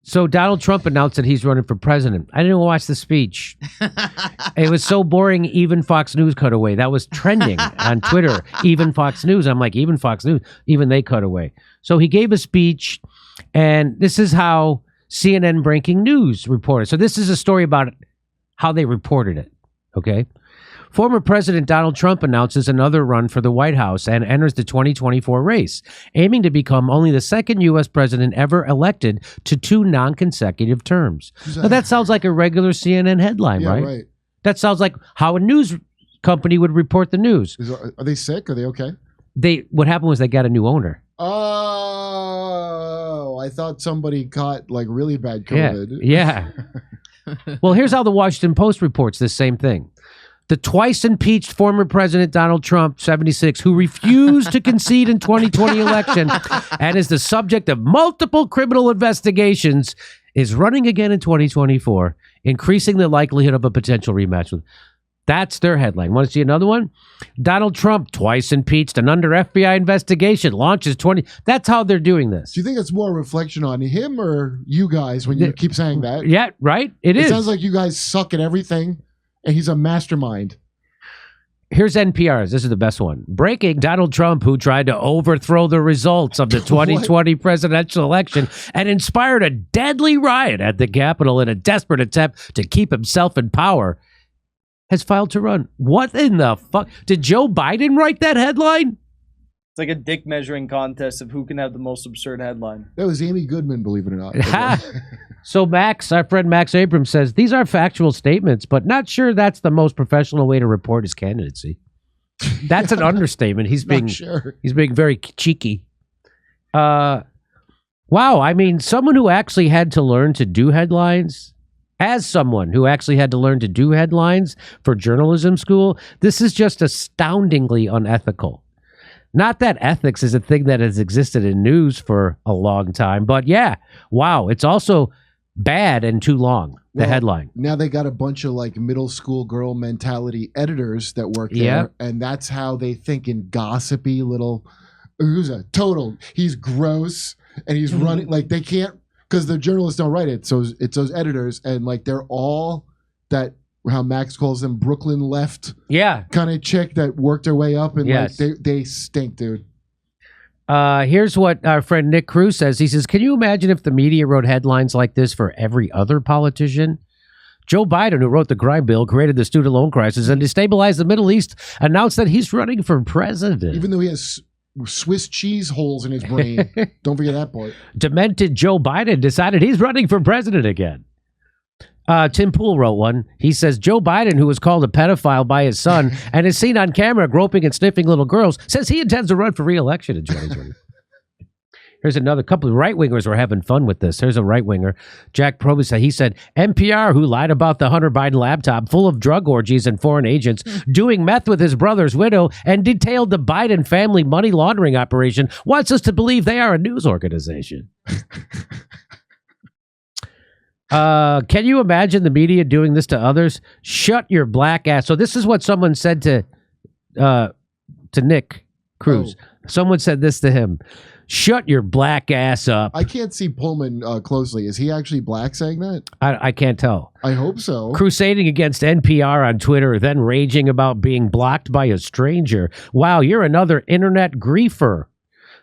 So Donald Trump announced that he's running for president. I didn't watch the speech. It was so boring, even Fox News cut away. That was trending on Twitter, even Fox News. I'm like, even Fox News, even they cut away. So he gave a speech, and this is how CNN breaking news reported. So this is a story about how they reported it, okay? Former President Donald Trump announces another run for the White House and enters the 2024 race, aiming to become only the second U.S. president ever elected to 2 non-consecutive terms. Now, that sounds like a regular CNN headline, right? That sounds like how a news company would report the news. Are they sick? Are they okay? What happened was they got a new owner. Oh, I thought somebody caught like really bad COVID. Yeah. Well, here's how the Washington Post reports this same thing. The twice impeached former President Donald Trump, 76, who refused to concede in 2020 election and is the subject of multiple criminal investigations, is running again in 2024, increasing the likelihood of a potential rematch. That's their headline. Want to see another one? Donald Trump, twice impeached and under FBI investigation, launches 20. That's how they're doing this. Do you think it's more a reflection on him or you guys when you keep saying that? Yeah, right? It is. It sounds like you guys suck at everything. And he's a mastermind. Here's NPR's. This is the best one. Breaking: Donald Trump, who tried to overthrow the results of the 2020 presidential election and inspired a deadly riot at the Capitol in a desperate attempt to keep himself in power, has filed to run. What in the fuck? Did Joe Biden write that headline? It's like a dick measuring contest of who can have the most absurd headline. That was Amy Goodman, believe it or not. So Max, our friend Max Abrams says, these are factual statements, but not sure that's the most professional way to report his candidacy. That's an understatement. He's being very cheeky. Wow, I mean, someone who actually had to learn to do headlines, as someone who actually had to learn to do headlines for journalism school, this is just astoundingly unethical. Not that ethics is a thing that has existed in news for a long time, but yeah, wow, it's also bad and too long, the headline. Now they got a bunch of like middle school girl mentality editors that work there, and that's how they think in gossipy little, he's gross, and he's running, like they can't, because the journalists don't write it, so it's those editors, and like they're all that, how Max calls them, Brooklyn left kind of chick that worked her way up, and like they stink, dude. Here's what our friend Nick Cruz says. He says, can you imagine if the media wrote headlines like this for every other politician? Joe Biden, who wrote the crime bill, created the student loan crisis, and destabilized the Middle East, announced that he's running for president. Even though he has Swiss cheese holes in his brain. Don't forget that part. Demented Joe Biden decided he's running for president again. Tim Pool wrote one. He says, Joe Biden, who was called a pedophile by his son and is seen on camera groping and sniffing little girls, says he intends to run for re-election in 2020. Here's another couple of right-wingers were having fun with this. Here's a right-winger, Jack Probus. He said, NPR, who lied about the Hunter Biden laptop full of drug orgies and foreign agents, doing meth with his brother's widow, and detailed the Biden family money laundering operation, wants us to believe they are a news organization. Can you imagine the media doing this to others? Shut your black ass. So this is what someone said to Nick Cruz. Someone said this to him. Shut your black ass up. I can't see Pullman closely. Is he actually black saying that? I can't tell. I hope so. Crusading against NPR on Twitter, then raging about being blocked by a stranger. Wow, you're another internet griefer.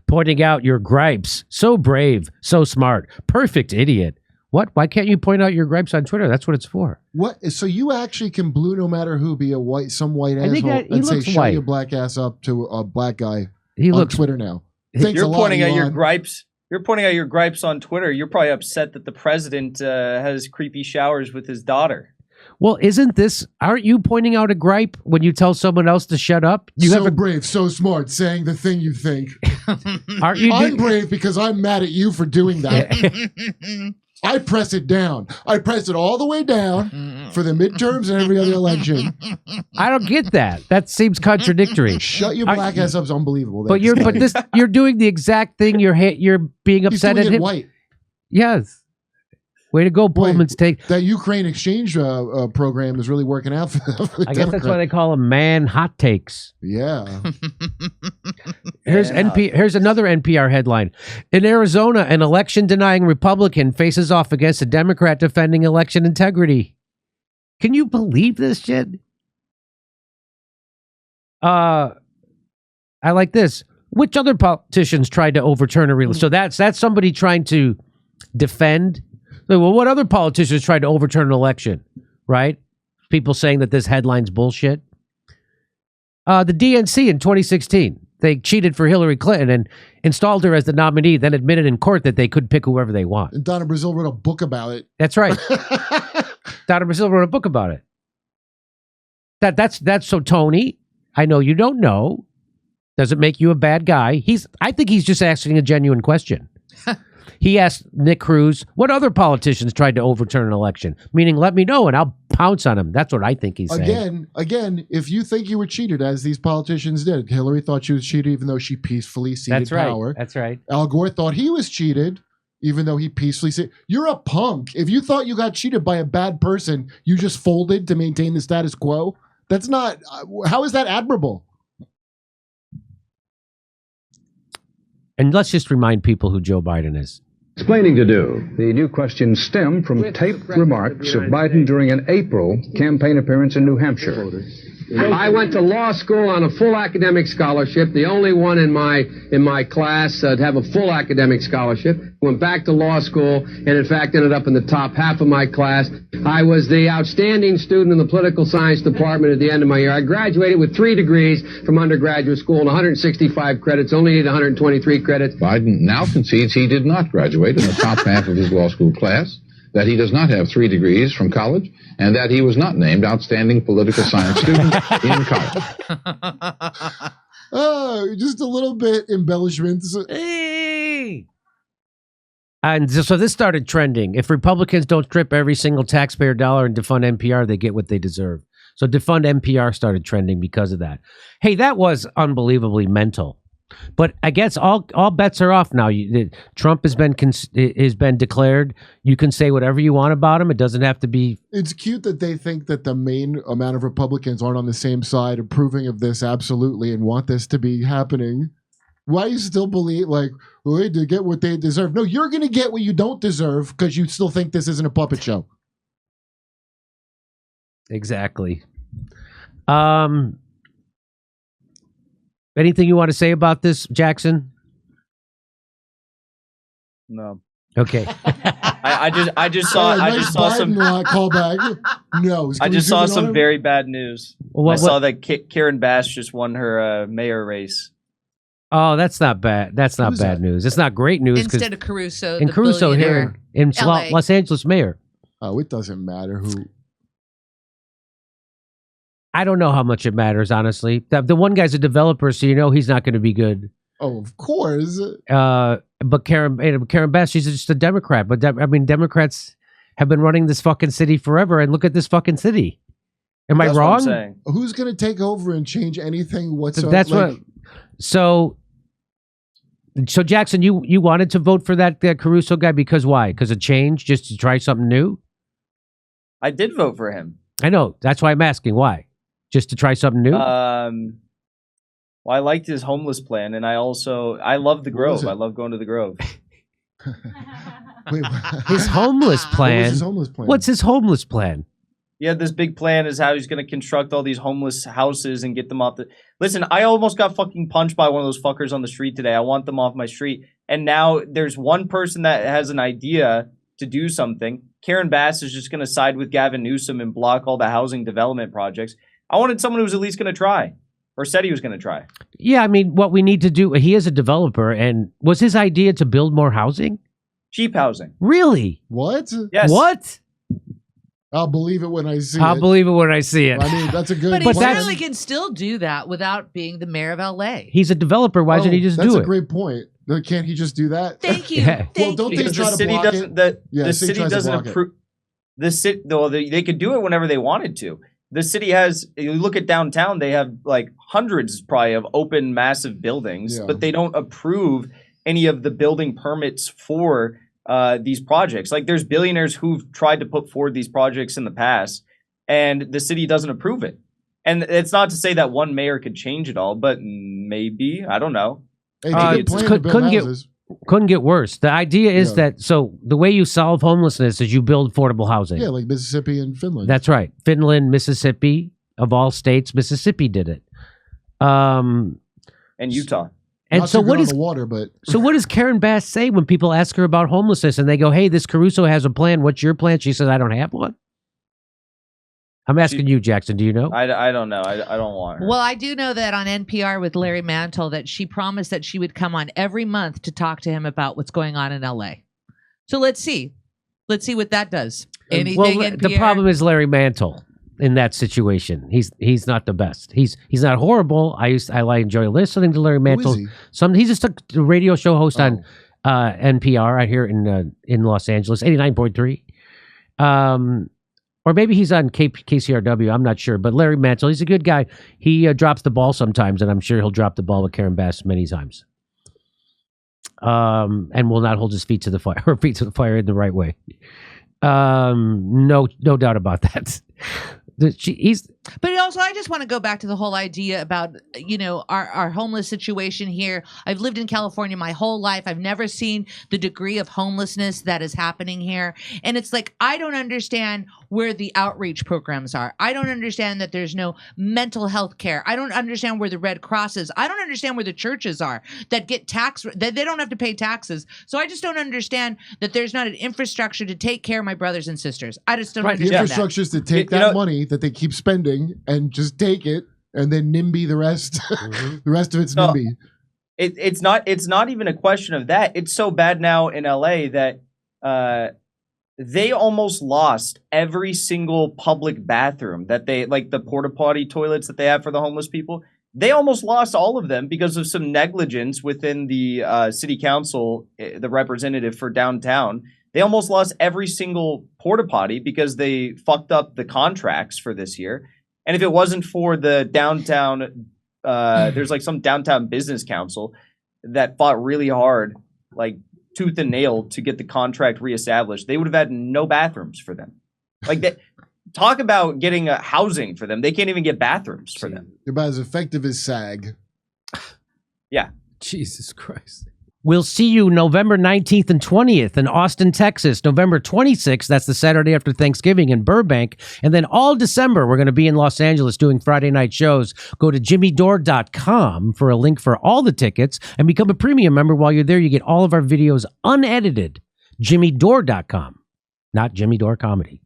Pointing out your gripes. So brave, so smart, perfect idiot. What? Why can't you point out your gripes on Twitter? That's what it's for. What? So you actually can blue no matter who, be some white asshole and say shut your black ass up to a black guy on Twitter now. You're pointing out your gripes. You're pointing out your gripes on Twitter. You're probably upset that the president has creepy showers with his daughter. Well, aren't you pointing out a gripe when you tell someone else to shut up? Brave, so smart, saying the thing you think. Aren't you? I'm brave because I'm mad at you for doing that. I press it down. I press it all the way down for the midterms and every other election. I don't get that. That seems contradictory. Shut your black ass up is unbelievable. But you're doing the exact thing. You're being upset at him. White. Yes. Way to go, Pullman's take. That Ukraine exchange program is really working out for the I guess that's why they call them man hot takes. Yeah. Here's another NPR headline. In Arizona, an election-denying Republican faces off against a Democrat defending election integrity. Can you believe this shit? I like this. Which other politicians tried to overturn a So that's somebody trying to defend. Well, what other politicians tried to overturn an election? Right? People saying that this headline's bullshit. The DNC in 2016. They cheated for Hillary Clinton and installed her as the nominee, then admitted in court that they could pick whoever they want. And Donna Brazile wrote a book about it. That's right. Donna Brazile wrote a book about it. That's so Tony, I know you don't know. Does it make you a bad guy? I think he's just asking a genuine question. He asked Nick Cruz, what other politicians tried to overturn an election? Meaning, let me know and I'll pounce on him. That's what I think he's saying. Again, if you think you were cheated, as these politicians did, Hillary thought she was cheated even though she peacefully ceded power. That's right. Al Gore thought he was cheated even though he peacefully ceded. You're a punk. If you thought you got cheated by a bad person, you just folded to maintain the status quo. That's not, how is that admirable? And let's just remind people who Joe Biden is. Explaining to do. The new questions stem from taped remarks of Biden during an April campaign appearance in New Hampshire. I went to law school on a full academic scholarship, the only one in my class to have a full academic scholarship. Went back to law school and in fact ended up in the top half of my class. I was the outstanding student in the political science department at the end of my year. I graduated with 3 degrees from undergraduate school and 165 credits, only needed 123 credits. Biden now concedes he did not graduate in the top half of his law school class, that he does not have 3 degrees from college, and that he was not named outstanding political science student in college. Oh, just a little bit embellishments. Hey! And so this started trending. If Republicans don't strip every single taxpayer dollar and defund NPR, they get what they deserve. So defund NPR started trending because of that. Hey, that was unbelievably mental. But I guess all bets are off now. Trump has been declared. You can say whatever you want about him. It doesn't have to be. It's cute that they think that the main amount of Republicans aren't on the same side approving of this absolutely and want this to be happening. Why you still believe well, they get what they deserve? No, you're going to get what you don't deserve because you still think this isn't a puppet show. Exactly. Anything you want to say about this, Jackson? No. Okay. I just saw some callback. No. I just saw some very bad news. I saw that Karen Bass just won her mayor race. Oh, that's not bad. That's not bad news. It's not great news. Instead of Caruso, and Caruso here in Los Angeles mayor. Oh, it doesn't matter who. I don't know how much it matters, honestly. The one guy's a developer, so you know he's not going to be good. Oh, of course. But Karen Bass, she's just a Democrat. But Democrats have been running this fucking city forever, and look at this fucking city. Am I wrong? What I'm saying. Who's going to take over and change anything whatsoever? That's what. So Jackson, you wanted to vote for that Caruso guy because why? Because of change, just to try something new? I did vote for him. I know. That's why I'm asking why. Just to try something new? Well, I liked his homeless plan, and I love the Grove. I love going to the Grove. Wait, his homeless plan? What was his homeless plan? What's his homeless plan? Yeah, this big plan is how he's going to construct all these homeless houses and get them off the... Listen, I almost got fucking punched by one of those fuckers on the street today. I want them off my street. And now there's one person that has an idea to do something. Karen Bass is just going to side with Gavin Newsom and block all the housing development projects. I wanted someone who was at least going to try, or said he was going to try. Yeah, I mean, what we need to do... He is a developer, and was his idea to build more housing? Cheap housing. Really? What? Yes. What? I'll believe it when I see it. I'll believe it when I see it. I mean, that's a good But he plan. certainly can still do that without being the mayor of LA. He's a developer. Why doesn't he just do it? That's a great point. Can't he just do that? Thank you. Yeah. Thank Well, don't you. they Because try the to city block doesn't... it? The city doesn't approve... The city, though, they could do it whenever they wanted to. The city has, you look at downtown, they have like hundreds probably of open massive buildings, but they don't approve any of the building permits for these projects. Like there's billionaires who've tried to put forward these projects in the past and the city doesn't approve it. And it's not to say that one mayor could change it all, but maybe, I don't know. Hey, it's a good plan to build houses. Couldn't get worse. The idea is Yeah. that, so the way you solve homelessness is you build affordable housing. Yeah, like Mississippi and Finland. That's right. Finland, Mississippi, of all states, Mississippi did it. And Utah. And Not so too good what on is the water, but so what does Karen Bass say when people ask her about homelessness and they go, "Hey, this Caruso has a plan. What's your plan?" She says, "I don't have one." I'm asking you, Jackson. Do you know? I don't know. I don't want her. Well, I do know that on NPR with Larry Mantle that she promised that she would come on every month to talk to him about what's going on in LA. So let's see. Let's see what that does. Anything Well, NPR? the problem is Larry Mantle in that situation. He's not the best. He's not horrible. I enjoy listening to Larry Mantle. who is He's just a radio show host he? on NPR out here in Los Angeles, 89.3. Or maybe he's on KCRW. I'm not sure. But Larry Mantle, he's a good guy. He drops the ball sometimes, and I'm sure he'll drop the ball with Karen Bass many times. And will not hold his feet to the fire, or feet to the fire in the right way. No doubt about that. But also, I just want to go back to the whole idea about, our homeless situation here. I've lived in California my whole life. I've never seen the degree of homelessness that is happening here. And it's like, I don't understand where the outreach programs are. I don't understand that there's no mental health care. I don't understand where the Red Cross is. I don't understand where the churches are that get that they don't have to pay taxes. So I just don't understand that there's not an infrastructure to take care of my brothers and sisters. I just don't The understand that. infrastructure is to take that money that they keep spending and just take it and then NIMBY the rest. The rest of it's NIMBY. It's not even a question of that. It's so bad now in LA that they almost lost every single public bathroom that they, like the porta potty toilets that they have for the homeless people. They almost lost all of them because of some negligence within the city council, the representative for downtown. They almost lost every single porta potty because they fucked up the contracts for this year. And if it wasn't for the downtown, there's like some downtown business council that fought really hard, like tooth and nail, to get the contract reestablished, they would have had no bathrooms for them. Like that. Talk about getting a housing for them. They can't even get bathrooms for them. They're about as effective as SAG. Yeah. Jesus Christ. We'll see you November 19th and 20th in Austin, Texas. November 26th, that's the Saturday after Thanksgiving, in Burbank. And then all December, we're going to be in Los Angeles doing Friday night shows. Go to jimmydore.com for a link for all the tickets and become a premium member. While you're there, you get all of our videos unedited. jimmydore.com, not Jimmy Dore Comedy.